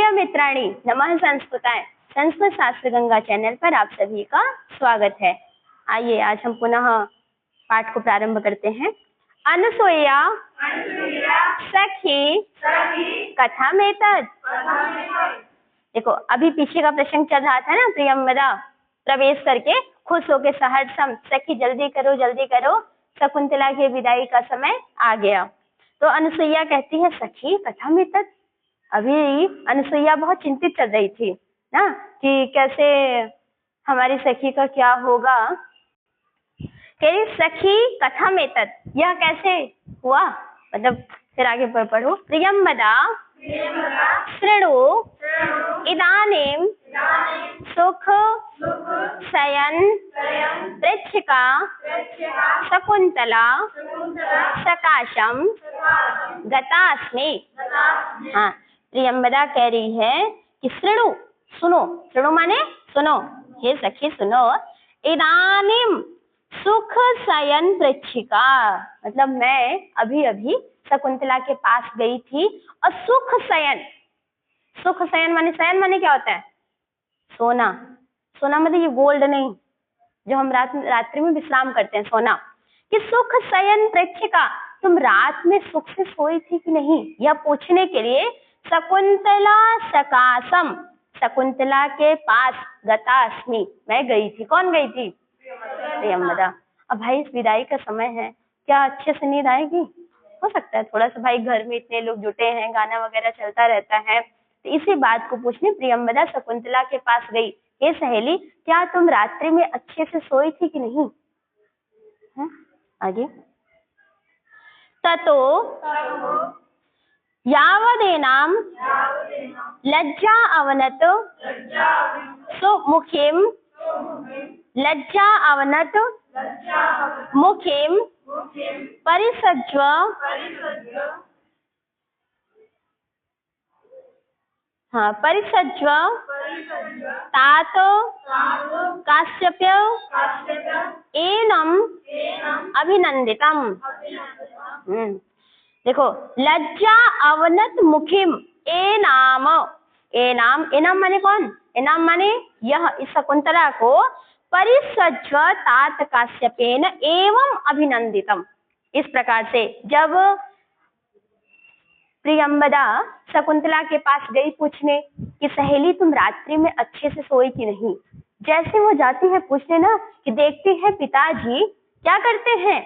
प्रिय मित्राणी, नमः संस्कृताय। संस्कृत शास्त्र गंगा चैनल पर आप सभी का स्वागत है। आइए आज हम पुनः पाठ को प्रारंभ करते हैं। अनुसूया सखी कथा में तद। देखो अभी पीछे का प्रसंग चल रहा था ना, प्रियंवदा प्रवेश करके खुश होके सहर्षम सखी जल्दी करो, शकुंतला की विदाई का समय आ गया। तो अनुसुईया कहती है सखी कथा में तद। अभी अनुसुईया बहुत चिंतित चल रही थी ना कि कैसे हमारी सखी का क्या होगा। कह सखी कथा में तद, यह कैसे हुआ, मतलब फिर आगे पढ़ो। प्रियंवदा शृणु इदानीं सुख शयन वृक्षिका शकुंतला सकाशम गतास्मि। हाँ, प्रियंवदा कह रही है कि शृणु सुनो माने सुनो, हे सखी सुनो। इदानीं सुख शयन वृक्षिका, मतलब मैं अभी शकुंतला के पास गई थी और सुख शयन माने शयन माने क्या होता है? सोना मतलब ये गोल्ड नहीं जो हम रात्रि में विश्राम करते हैं, सोना। कि सुख शयन वृक्षिका, तुम रात में सुख से सोई थी कि नहीं, यह पूछने के लिए शकुंतला सकाशम, शकुंतला के पास गतास्मि, मैं गई थी। कौन गई थी? प्रियंवदा। अब भाई विदाई का समय है, क्या अच्छे से नींद आएगी? हो सकता है थोड़ा सा, भाई घर में इतने लोग जुटे हैं, गाना वगैरह चलता रहता है। तो इसी बात को पूछने प्रियंवदा शकुंतला के पास गई। हे सहेली, क्या तुम रात्रि में अच्छे से सोई थी कि नहीं? है? आगे ततो यावदेनां लज्जा अवनत सुमुखीं लज्जा अवनत मुखीं परिसज्व तात काश्यप्य एनम अभिनंदितम। देखो लज्जा अवनत मुखिम एनाम माने कौन? एनाम माने यह, इस शकुंतला को परिसज्व तात काश्यपेन एवं अभिनंदितम। इस प्रकार से जब प्रियंवदा शकुंतला के पास गई पूछने कि सहेली तुम रात्रि में अच्छे से सोई कि नहीं, जैसे वो जाती है पूछने ना कि देखती है पिताजी क्या करते हैं,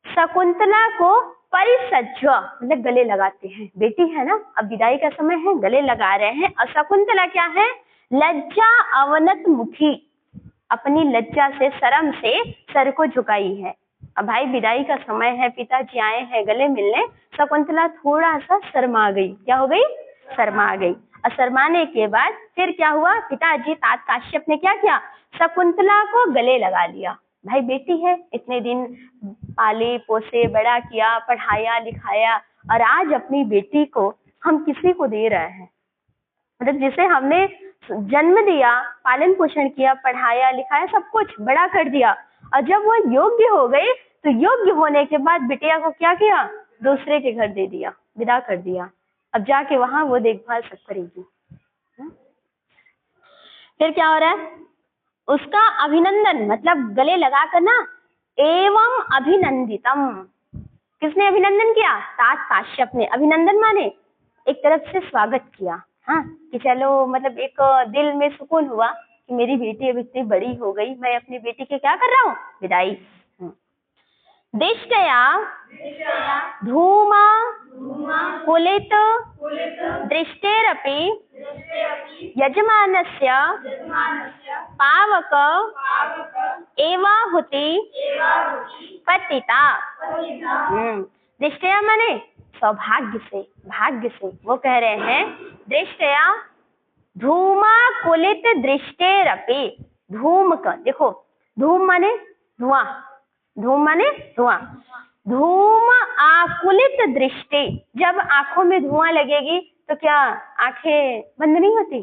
शकुंतला को परिसज्व मतलब गले लगाते हैं। बेटी है ना, अब विदाई का समय है, गले लगा रहे हैं। और शकुंतला क्या है? लज्जा अवनत मुखी, अपनी लज्जा से, शर्म से सर को झुकाई है। अब भाई विदाई का समय है, पिताजी आए हैं गले मिलने, शकुंतला थोड़ा सा शर्मा गई। क्या हो गई? शर्मा गई। और शर्माने के बाद फिर क्या हुआ? पिताजी तात काश्यप ने क्या किया? शकुंतला को गले लगा लिया। भाई बेटी है, इतने दिन पाले पोसे बड़ा किया, पढ़ाया लिखाया, और आज अपनी बेटी को हम किसी को दे रहे हैं, मतलब जिसे हमने जन्म दिया, पालन पोषण किया, पढ़ाया लिखाया, सब कुछ बड़ा कर दिया, और जब वो योग्य हो गई तो योग्य होने के बाद बिटिया को क्या किया? दूसरे के घर दे दिया, विदा कर दिया। अब जाके वहां वो देखभाल सब करेगी। फिर क्या हो रहा है? उसका अभिनंदन, मतलब गले लगा कर ना, एवं अभिनंदितम। किसने अभिनंदन किया? तात काश्यप ने। अभिनंदन माने एक तरफ से स्वागत किया, हाँ, कि चलो मतलब एक दिल में सुकून हुआ कि मेरी बेटी अब इतनी बड़ी हो गई, मैं अपनी बेटी के क्या कर रहा हूँ? विदाई। दिष्टया धूमा कुलित दृष्टेरपि यजमानस्य पावक एवाहुति पतिता। दृष्टया माने सौभाग्य से, भाग्य से। वो कह रहे हैं दृष्टया धूमा कुलित दृष्टेरपि, धूम का देखो, धूम माने धुआं, धूम माने धुआं, धूम आकुलित दृष्टि, जब आंखों में धुआं लगेगी तो क्या आंखें बंद नहीं होती?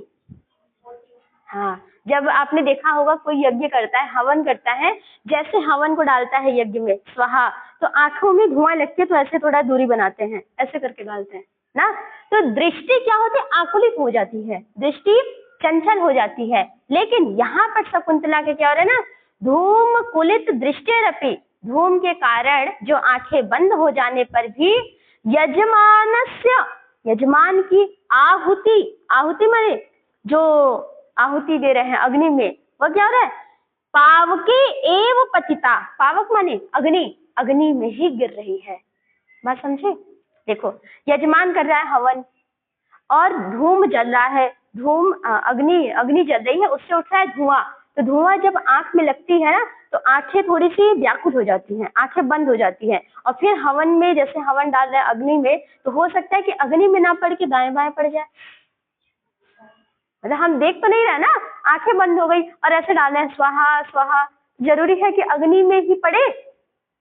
हाँ, जब आपने देखा होगा कोई यज्ञ करता है, हवन करता है, जैसे हवन को डालता है यज्ञ में स्वाहा, तो आंखों में धुआं लगते तो ऐसे थोड़ा दूरी बनाते हैं, ऐसे करके डालते हैं, ना। तो दृष्टि क्या होती है, आकुलित हो जाती है, दृष्टि चंचल हो जाती है। लेकिन यहाँ पर शकुंतला के क्या हो रहा है ना, धूम कुलित दृष्टिरपि, धूम के कारण जो आंखें बंद हो जाने पर भी यजमानस्य, यजमान की आहुति, आहुति माने जो आहुति दे रहे हैं अग्नि में, वो क्या हो रहा है, पावके एव पतिता, पावक माने अग्नि, अग्नि में ही गिर रही है। बात समझे? देखो यजमान कर रहा है हवन और धूम जल रहा है, धूम अग्नि जल रही है, उससे उठ रहा है धुआं। तो धुआं जब आंख में लगती है ना तो आंखें थोड़ी सी व्याकुल हो जाती हैं, आंखें बंद हो जाती हैं। और फिर हवन में, जैसे हवन डाल रहे हैं अग्नि में, तो हो सकता है कि अग्नि में ना पड़ के दाएं बाएं पड़ जाए। मतलब हम देख तो नहीं रहे ना, आंखें बंद हो गई और ऐसे डाल रहे हैं स्वाहा स्वाहा, जरूरी है कि अग्नि में ही पड़े,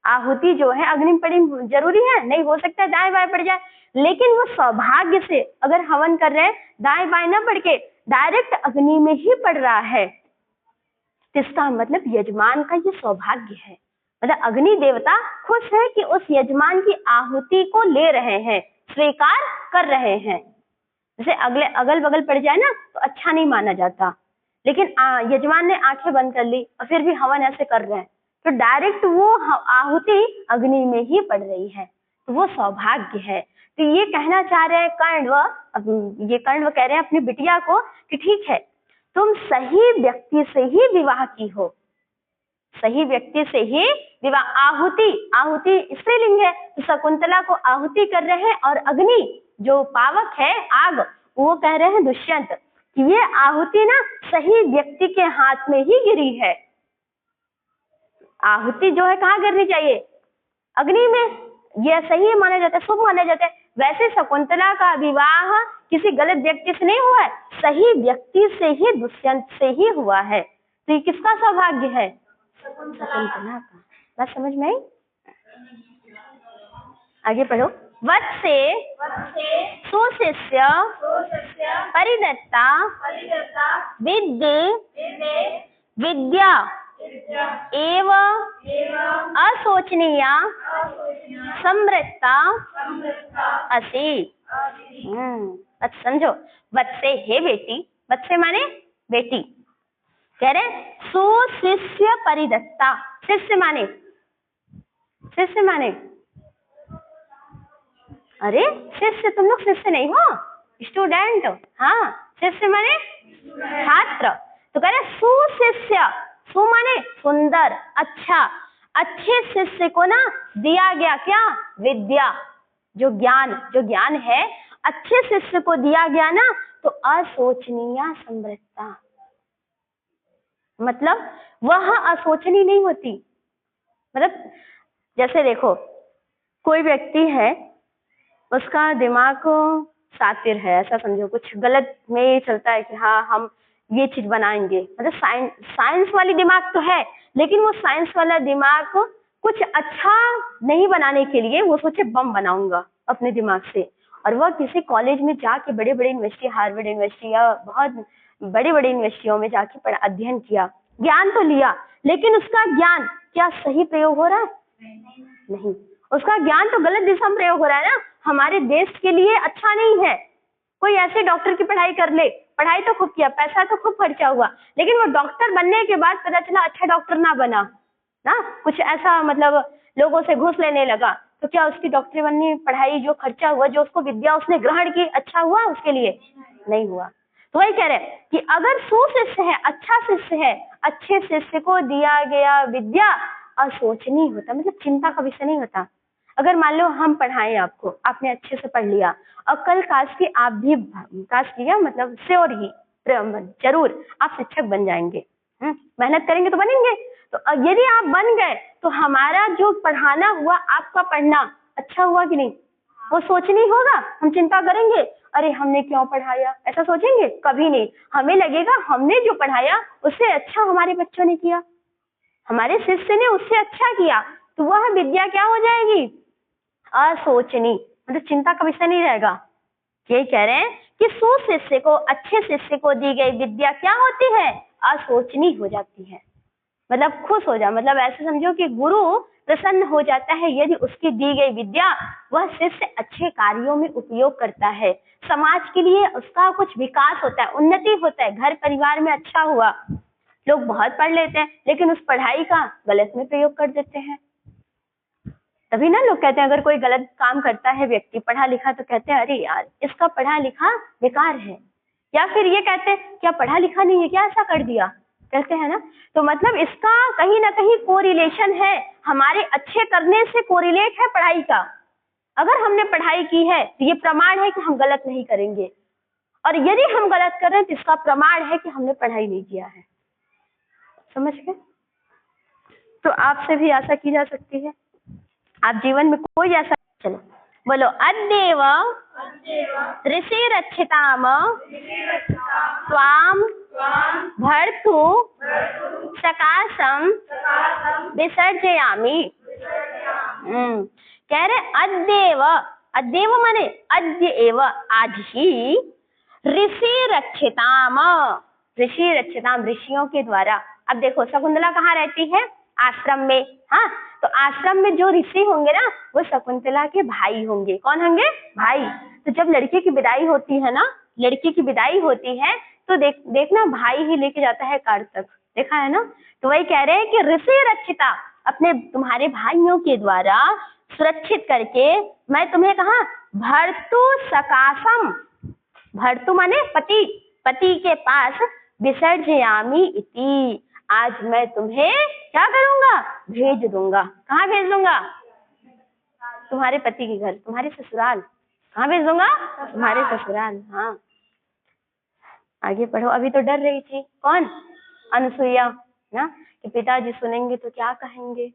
आहुति जो है अग्नि में पड़ी जरूरी है? नहीं, हो सकता है दाएं बाएं पड़ जाए। लेकिन वो सौभाग्य से अगर हवन कर रहे हैं दाएं बाएं न पड़ के डायरेक्ट अग्नि में ही पड़ रहा है, इसका मतलब यजमान का ये सौभाग्य है। मतलब अग्नि देवता खुश है कि उस यजमान की आहुति को ले रहे हैं, स्वीकार कर रहे हैं। जैसे अगल बगल पड़ जाए ना तो अच्छा नहीं माना जाता, लेकिन यजमान ने आंखें बंद कर ली और फिर भी हवन ऐसे कर रहे हैं, तो डायरेक्ट वो आहुति अग्नि में ही पड़ रही है, तो वो सौभाग्य है। तो ये कहना चाह रहे हैं कण्व, ये कण्व कह रहे हैं अपनी बिटिया को कि ठीक है, तुम सही व्यक्ति से ही विवाह की हो, सही व्यक्ति से ही विवाह। आहुति, आहुति स्त्रीलिंग है, तो शकुंतला को आहुति कर रहे हैं और अग्नि जो पावक है आग, वो कह रहे हैं दुष्यंत कि ये आहुति ना सही व्यक्ति के हाथ में ही गिरी है। आहुति जो है कहाँ गिरनी चाहिए, अग्नि में, यह सही माना जाता है, शुभ माना जाता है। वैसे शकुंतला का विवाह किसी गलत व्यक्ति से नहीं हुआ है, सही व्यक्ति से ही, दुष्यंत से ही हुआ है। तो ये किसका सौभाग्य है, शकुंतला का। बात समझ में आई? आगे पढ़ो। वत्से सुशिष्य परिदत्ता विद्या एव असोचनीया समृता असि। अच्छा समझो, वत्से हे बेटी, वत्से माने बेटी, कह रहे सुशिष्य परिदत्ता, शिष्य माने, शिष्य माने, अरे शिष्य, तुम लोग शिष्य नहीं हो, स्टूडेंट। हाँ, शिष्य माने छात्र, तो कह रहे सुशिष्य, सु माने सुंदर, अच्छा, अच्छे शिष्य को ना दिया गया क्या, विद्या, जो ज्ञान है, अच्छे शिष्य को दिया गया ना तो असोचनीय समृद्धता, मतलब वह असोचनीय नहीं होती। मतलब जैसे देखो कोई व्यक्ति है, उसका दिमाग शातिर है, ऐसा समझो, कुछ गलत में चलता है कि हाँ हम ये चीज बनाएंगे, मतलब साइंस वाली दिमाग तो है, लेकिन वो साइंस वाला दिमाग को कुछ अच्छा नहीं बनाने के लिए वो सोचे बम बनाऊंगा अपने दिमाग से, और वह किसी कॉलेज में जाके, बड़े बड़े यूनिवर्सिटी, हार्वर्ड यूनिवर्सिटी या बहुत बड़े बड़े यूनिवर्सिटियों में जाके अध्ययन किया, ज्ञान तो लिया, लेकिन उसका ज्ञान क्या सही प्रयोग हो रहा है, नहीं, उसका ज्ञान तो गलत दिशा में प्रयोग हो रहा है ना, हमारे देश के लिए अच्छा नहीं है। कोई ऐसे डॉक्टर की पढ़ाई कर ले, पढ़ाई तो खूब किया, पैसा तो खूब खर्चा हुआ, लेकिन वो डॉक्टर बनने के बाद पता चला अच्छा डॉक्टर ना बना ना, कुछ ऐसा मतलब लोगों से घूस लेने लगा, तो क्या उसकी डॉक्टरी बनने पढ़ाई जो खर्चा हुआ, जो उसको विद्या उसने ग्रहण की, अच्छा हुआ उसके लिए? नहीं हुआ। तो वही कह रहे कि अगर सुशिष्य है, अच्छा शिष्य है, अच्छे शिष्य को दिया गया विद्या असोचनीय होता, मतलब चिंता का विषय नहीं होता। अगर मान लो हम पढ़ाएं आपको, आपने अच्छे से पढ़ लिया और कल काश की आप भी काश किया, मतलब श्योर ही जरूर आप शिक्षक बन जाएंगे, मेहनत करेंगे तो बनेंगे। तो यदि आप बन गए तो हमारा जो पढ़ाना हुआ, आपका पढ़ना अच्छा हुआ कि नहीं, वो सोचनी होगा, हम चिंता करेंगे अरे हमने क्यों पढ़ाया, ऐसा सोचेंगे कभी नहीं। हमें लगेगा हमने जो पढ़ाया उससे अच्छा हमारे बच्चों ने किया, हमारे शिष्य ने उससे अच्छा किया, तो वह विद्या क्या हो जाएगी, असोचनी, मतलब चिंता का विषय नहीं रहेगा। ये कह रहे हैं कि सुशिष्य को, अच्छे शिष्य को दी गई विद्या क्या होती है, असोचनी हो जाती है, मतलब खुश हो जा, मतलब ऐसे समझो कि गुरु प्रसन्न हो जाता है यदि उसकी दी गई विद्या वह शिष्य अच्छे कार्यों में उपयोग करता है, समाज के लिए उसका कुछ विकास होता है, उन्नति होता है, घर परिवार में अच्छा हुआ। लोग बहुत पढ़ लेते हैं लेकिन उस पढ़ाई का गलत में प्रयोग कर देते हैं। तभी ना लोग कहते हैं अगर कोई गलत काम करता है व्यक्ति पढ़ा लिखा तो कहते हैं अरे यार इसका पढ़ा लिखा बेकार है, या फिर ये कहते हैं क्या पढ़ा लिखा नहीं है क्या ऐसा कर दिया, कहते हैं ना। तो मतलब इसका कहीं ना कहीं कोरिलेशन है, हमारे अच्छे करने से कोरिलेट है पढ़ाई का। अगर हमने पढ़ाई की है तो ये प्रमाण है कि हम गलत नहीं करेंगे, और यदि हम गलत कर रहे हैं तो इसका प्रमाण है कि हमने पढ़ाई नहीं किया है। समझ गए? तो आपसे भी आशा की जा सकती है आप जीवन में कोई ऐसा, चलो बोलो, अद्येव ऋषिरक्षिताम त्वाम भर्तु सकाशम विसर्जयामि। कह रहे अद्येव, अद्येव माने अद्य एव, आज ही, ऋषिरक्षिताम, ऋषिरक्षिताम ऋषियों के द्वारा। अब देखो शकुंतला कहाँ रहती है? आश्रम में। हाँ, तो आश्रम में जो ऋषि होंगे ना वो शकुंतला के भाई होंगे। कौन होंगे? भाई। तो जब लड़की की विदाई होती है ना, लड़की की विदाई होती है तो देखना भाई ही लेके जाता है कार तक, देखा है ना। तो वही कह रहे हैं कि ऋषि रक्षिता, अपने तुम्हारे भाइयों के द्वारा सुरक्षित करके मैं तुम्हें कहा भर्तु सकाशम, भर्तु माने पति, पति के पास, विसर्जयामी इति, आज मैं तुम्हें क्या करूंगा? भेज दूंगा। कहाँ भेज दूंगा? तुम्हारे पति के घर, तुम्हारे ससुराल। कहाँ भेज दूंगा? तुम्हारे ससुराल। हाँ, आगे पढ़ो। अभी तो डर रही थी, कौन? अनुसुईया ना, कि पिताजी सुनेंगे तो क्या कहेंगे।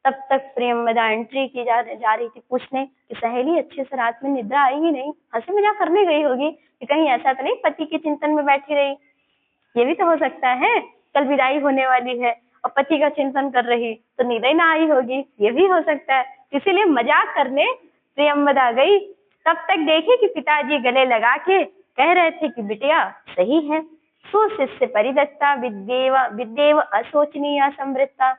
तब तक प्रियंवदा एंट्री की जा रही थी पूछने कि सहेली अच्छे से रात में निद्रा आई ही नहीं, हंसी मजाक करने गई होगी कि कहीं ऐसा तो नहीं पति के चिंतन में बैठी रही। ये भी तो हो सकता है, कल विदाई होने वाली है और पति का चिंतन कर रही तो नींद ही ना आई होगी, ये भी हो सकता है। इसीलिए मजाक करने प्रियंवदा गई। तब तक देखी कि पिताजी गले लगा के कह रहे थे कि बिटिया सही है, सुशिष्य परिदत्ता विद्येव विद्येव अशोचनीय समृद्धा,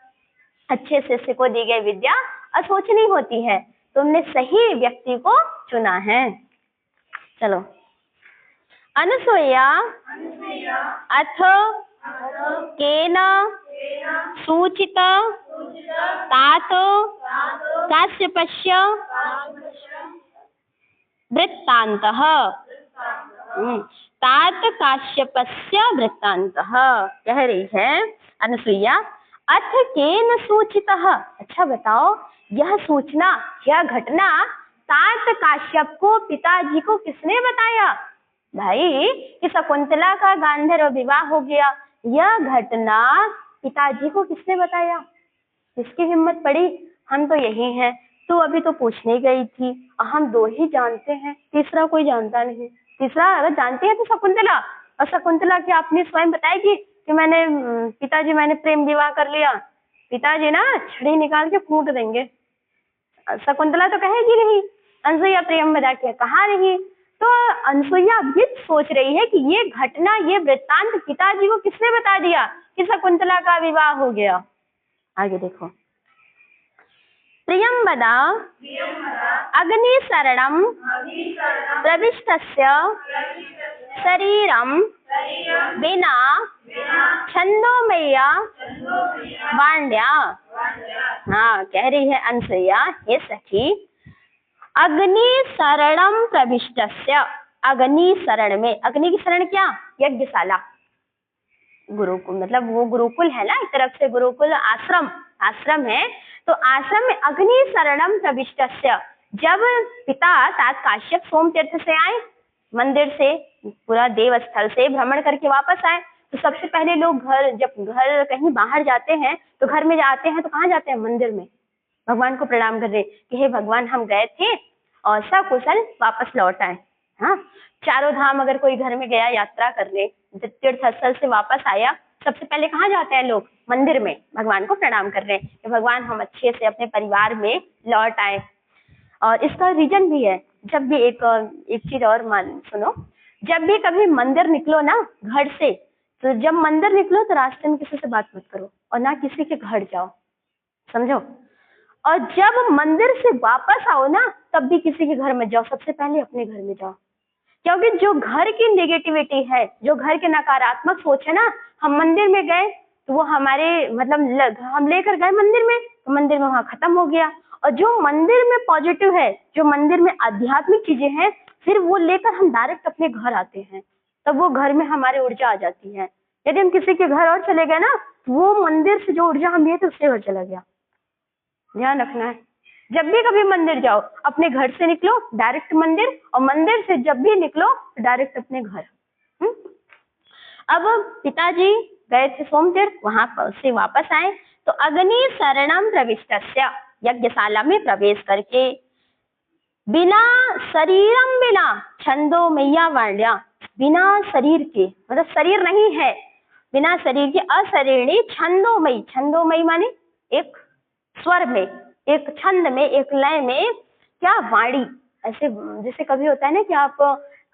अच्छे शिष्य को दी गई विद्या अशोचनीय होती है, तुमने सही व्यक्ति को चुना है। चलो, अनुसूया अथ केन सूचित तात काश्यपस्य वृत्तान्तः, तात काश्यपस्य वृत्तान्तः। कह रही है अनुसुईया, अथ केन सूचितः, अच्छा बताओ यह सूचना, यह घटना तात काश्यप को, पिताजी को किसने बताया? भाई कि शकुंतला का गांधर्व विवाह हो गया, यह घटना पिताजी को किसने बताया? किसकी हिम्मत पड़ी? हम तो यही हैं, तू अभी तो पूछने गई थी, हम दो ही जानते हैं, तीसरा कोई जानता नहीं। तीसरा अगर जानती है तो शकुंतला, और शकुंतला क्या अपनी स्वयं बताएगी कि मैंने पिताजी मैंने प्रेम विवाह कर लिया? पिताजी ना छड़ी निकाल के कूट देंगे। शकुंतला तो कहेगी नहीं, अनुसुईया प्रियंवदा क्या कहा नहीं। तो अनुसुईया भी सोच रही है कि ये घटना, ये वृत्तांत पिताजी को किसने बता दिया कि शकुंतला का विवाह हो गया। आगे देखो, प्रियंवदा अग्निशरणं प्रविष्टस्य शरीरं विना छंदोमय्या वाण्या। हाँ, कह रही है अनुसुईया, हे सखी, अग्निशरणं प्रविष्टस्य, अग्नि शरण में, अग्नि की शरण क्या? यज्ञशाला, गुरुकुल, मतलब वो गुरुकुल है ना, एक तरफ से गुरुकुल आश्रम, आश्रम है, तो आश्रम में अग्नि शरणम प्रविष्टस्य, जब पिता तात काश्यप सोम तीर्थ से आए, मंदिर से, पूरा देव स्थल से भ्रमण करके वापस आए, तो सबसे पहले लोग घर, जब घर कहीं बाहर जाते हैं तो घर में जाते हैं तो कहाँ जाते हैं? मंदिर में भगवान को प्रणाम कर रहे कि हे भगवान हम गए थे और सकुशल वापस लौट आए। हाँ, चारों धाम अगर कोई घर में गया यात्रा करने, तीर्थ स्थल से वापस आया, सबसे पहले कहाँ जाते हैं लोग? मंदिर में भगवान को प्रणाम कर रहे हैं कि भगवान हम अच्छे से अपने परिवार में लौट आए। और इसका रीजन भी है, जब भी एक चीज और मान सुनो, जब भी कभी मंदिर निकलो ना घर से, तो जब मंदिर निकलो तो रास्ते में किसी से बात मत करो और ना किसी के घर जाओ, समझो। और जब मंदिर से वापस आओ ना, तब भी किसी के घर में जाओ, सबसे पहले अपने घर में जाओ। क्योंकि जो घर की नेगेटिविटी है, जो घर के नकारात्मक सोच है ना, हम मंदिर में गए तो वो हमारे मतलब हम लेकर गए मंदिर में, तो मंदिर में वहां खत्म हो गया। और जो मंदिर में पॉजिटिव है, जो मंदिर में आध्यात्मिक चीजें हैं, फिर वो लेकर हम डायरेक्ट अपने घर आते हैं, तब वो घर में हमारी ऊर्जा आ जाती है। यदि हम किसी के घर और चले गए ना, वो मंदिर से जो ऊर्जा हम लिए थे उससे घर चला गया। ध्यान रखना है, जब भी कभी मंदिर जाओ, अपने घर से निकलो डायरेक्ट मंदिर, और मंदिर से जब भी निकलो डायरेक्ट अपने घर। अब पिताजी गए थे सोमतीर्थ, वहां से वापस आए तो अग्नि शरणम प्रविष्टस्य, यज्ञशाला में प्रवेश करके बिना शरीरम बिना छंदो मैया वर्ण्या, बिना शरीर के मतलब शरीर नहीं है, बिना शरीर के अशरीरी छंदोमयी, छंदोमयी माने एक स्वर में, एक छंद में, एक लय में, क्या वाणी, ऐसे जैसे कभी होता है ना कि आप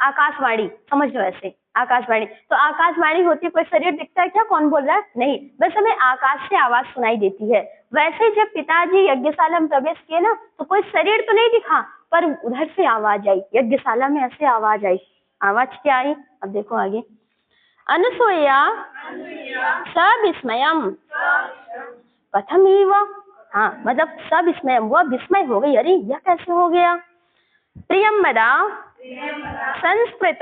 आकाशवाणी समझ लो, ऐसे आकाशवाणी, तो आकाशवाणी होती है, कोई शरीर दिखता है क्या, कौन बोल रहा है, नहीं, बस हमें आकाश से आवाज सुनाई देती है। वैसे जब पिताजी यज्ञशाला में प्रवेश किए ना, तो कोई शरीर तो नहीं दिखा, पर उधर से आवाज आई, यज्ञशाला में ऐसे आवाज आई। आवाज क्या आई, अब देखो आगे, अनुसूया सविस्मयम कथमिव, हाँ मतलब सविस्मयम, वह विस्मय हो गई, अरे यह कैसे हो गया। प्रियंवदा संस्कृत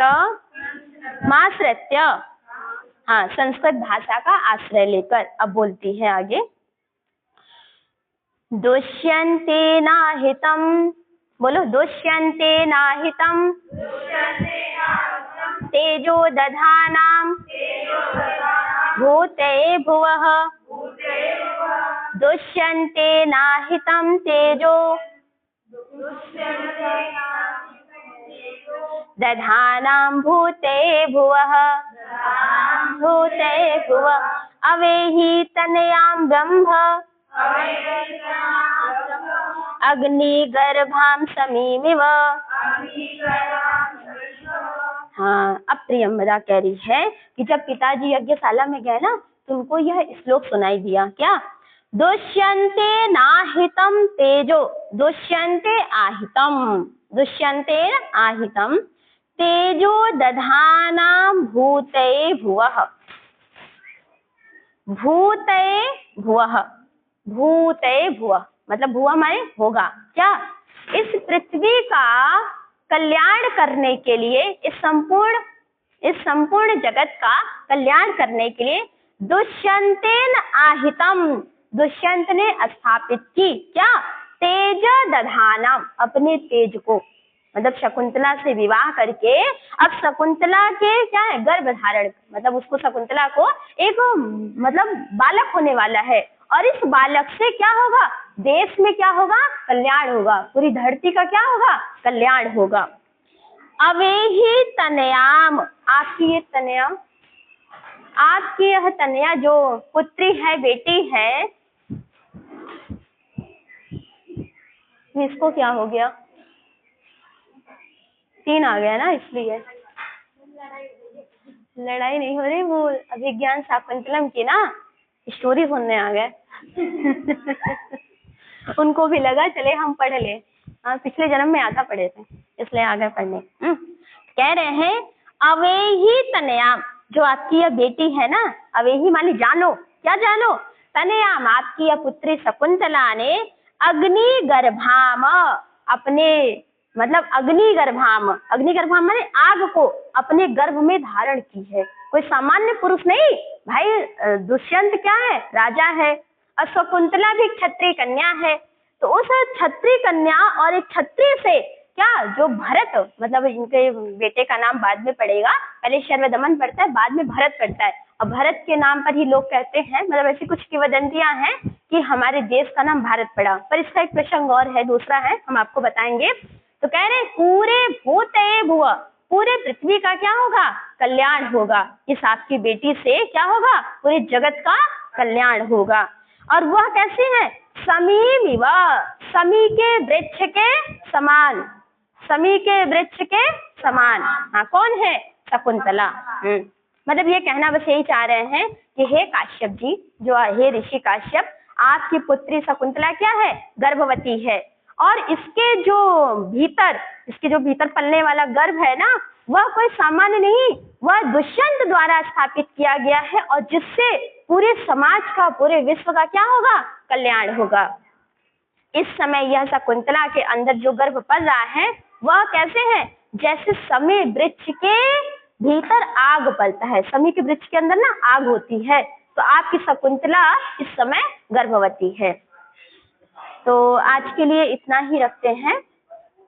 माश्रित्य, हाँ संस्कृत भाषा का आश्रय लेकर अब बोलती है आगे, दुष्यन्ते नाहितम, बोलो दुष्यन्ते नाहितम तेजो दधानाम भूते भुवः, दुष्यन्ते नाहितम तेजो दधानाम भूते भुवः, भूते भुवः अवेहि तनयाम ब्रह्म अग्निगर्भां समीमिव। हाँ, अब प्रियंवदा कह रही है कि जब पिताजी यज्ञशाला में गए ना, तो उनको यह श्लोक सुनाई दिया, क्या, दुष्यन्ते नाहितम तेजो, दुष्यन्ते आहितम, दुष्यन्ते आहितम तेजो दधानाम भूते भुवः, भूते भुवः, भूते भुवः मतलब भुवः माने होगा, क्या, इस पृथ्वी का कल्याण करने के लिए, इस संपूर्ण जगत का कल्याण करने के लिए दुष्यंतेन आहितम, दुष्यंत ने स्थापित की, क्या, तेज दधानाम, अपने तेज को, मतलब शकुंतला से विवाह करके अब शकुंतला के क्या है, गर्भ धारण, मतलब उसको शकुंतला को एक मतलब बालक होने वाला है, और इस बालक से क्या होगा, देश में क्या होगा, कल्याण होगा, पूरी धरती का क्या होगा, कल्याण होगा। अवेहि तनयाम, आपकी ये तनया, आपकी यह तनया जो पुत्री है, बेटी है, इसको क्या हो गया, 3 आ गया ना, इसलिए लड़ाई नहीं हो रही, वो अभिज्ञान शाकुंतलम की ना स्टोरी सुनने आ गए। उनको भी लगा चले हम पढ़ ले, हाँ पिछले जन्म में आधा पढ़े थे, इसलिए आ गए पढ़ने। कह रहे हैं अवेहि तनयाम, जो आपकी यह बेटी है ना, अवेहि माने जानो, क्या जानो, तनयाम आपकी यह पुत्री शकुंतला ने अग्नि गर्भाम, अपने मतलब अग्निगर्भाम, अग्निगर्भाम माने आग को अपने गर्भ में धारण की है। कोई सामान्य पुरुष नहीं भाई, दुष्यंत क्या है, राजा है, और शकुंतला भी क्षत्रिय कन्या है, तो उस क्षत्रिय कन्या और एक क्षत्रिय से क्या, जो भरत, मतलब इनके बेटे का नाम बाद में पड़ेगा, पहले शर्वदमन पड़ता है, बाद में भरत पड़ता है, और भरत के नाम पर ही लोग कहते हैं, मतलब ऐसी कुछ किंवदंतियां हैं कि हमारे देश का नाम भारत पड़ा, पर इसका एक प्रसंग और है, दूसरा है, हम आपको बताएंगे। तो कह रहे पूरे भूते भुव, पूरे पृथ्वी का क्या होगा, कल्याण होगा, इस आपकी बेटी से क्या होगा, पूरे जगत का कल्याण होगा। और वह कैसी है, समीमिव, समी के वृक्ष के समान, समी के वृक्ष के समान, हाँ कौन है, शकुंतला। मतलब ये कहना बस यही चाह रहे हैं कि हे काश्यप जी, जो हे ऋषि काश्यप, आपकी पुत्री शकुंतला क्या है, गर्भवती है। और इसके जो भीतर पलने वाला गर्भ है ना, वह कोई सामान्य नहीं, वह दुष्यंत द्वारा स्थापित किया गया है, और जिससे पूरे समाज का, पूरे विश्व का क्या होगा, कल्याण होगा। इस समय यह शकुंतला के अंदर जो गर्भ पल रहा है वह कैसे है, जैसे समी वृक्ष के भीतर आग पलता है। समी के वृक्ष के अंदर ना आग होती है, तो आपकी शकुंतला इस समय गर्भवती है। तो आज के लिए इतना ही रखते हैं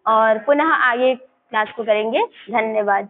और पुनः आगे क्लास को करेंगे। धन्यवाद।